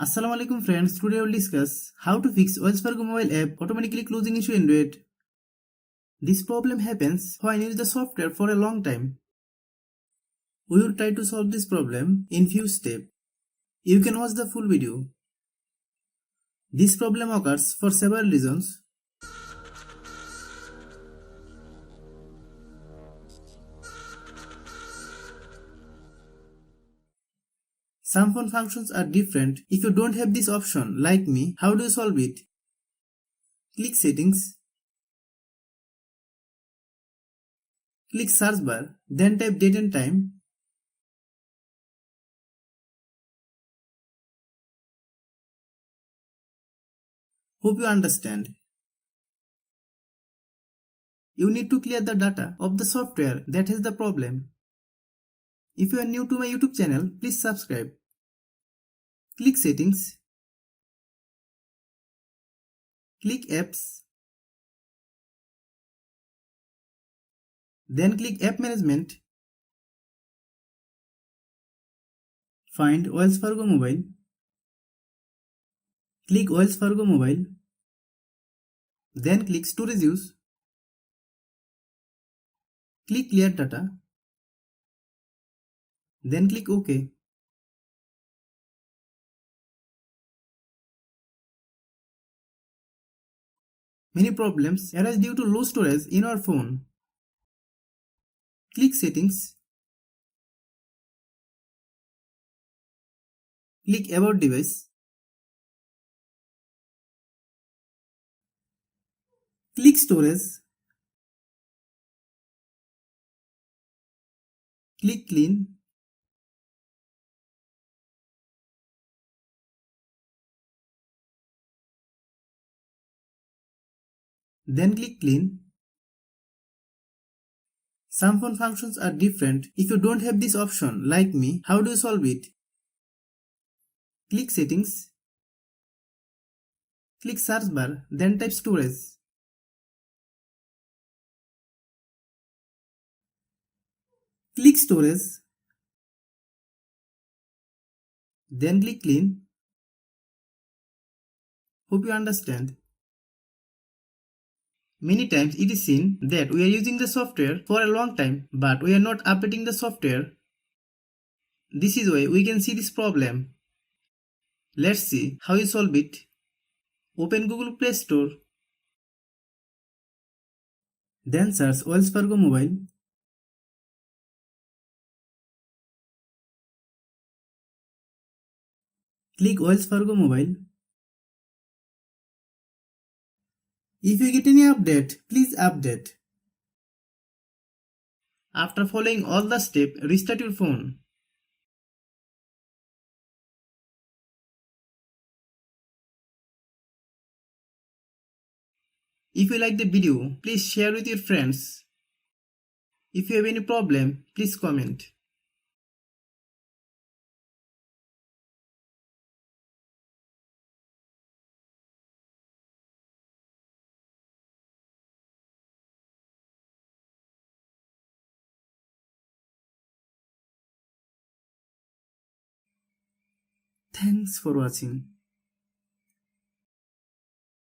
Assalamu alaikum friends, today I will discuss how to fix Wells Fargo mobile app automatically closing issue Android. This problem happens when you use the software for a long time. We will try to solve this problem in few steps. You can watch the full video. This problem occurs for several reasons. Some phone functions are different. If you don't have this option, like me, how do you solve it? Click Settings. Click Search bar, then type date and time. Hope you understand. You need to clear the data of the software that has the problem. If you are new to my YouTube channel, please subscribe. Click Settings. Click Apps. Then click App Management. Find Wells Fargo Mobile. Click Wells Fargo Mobile. Then click Storage Use. Click Clear Data. Then click OK. Many problems arise due to low storage in our phone. Click Settings. Click About Device. Click Storage. Click Clean. Then click Clean. Some phone functions are different. If you don't have this option, like me, how do you solve it? Click Settings. Click Search bar, then type Storage. Click Storage. Then click Clean. Hope you understand. Many times it is seen that we are using the software for a long time, but we are not updating the software. This is why we can see this problem. Let's see how you solve it. Open Google Play Store. Then search Wells Fargo Mobile. Click Wells Fargo Mobile. If you get any update, please update. After following all the steps, restart your phone. If you like the video, please share with your friends. If you have any problem, please comment. Thanks for watching.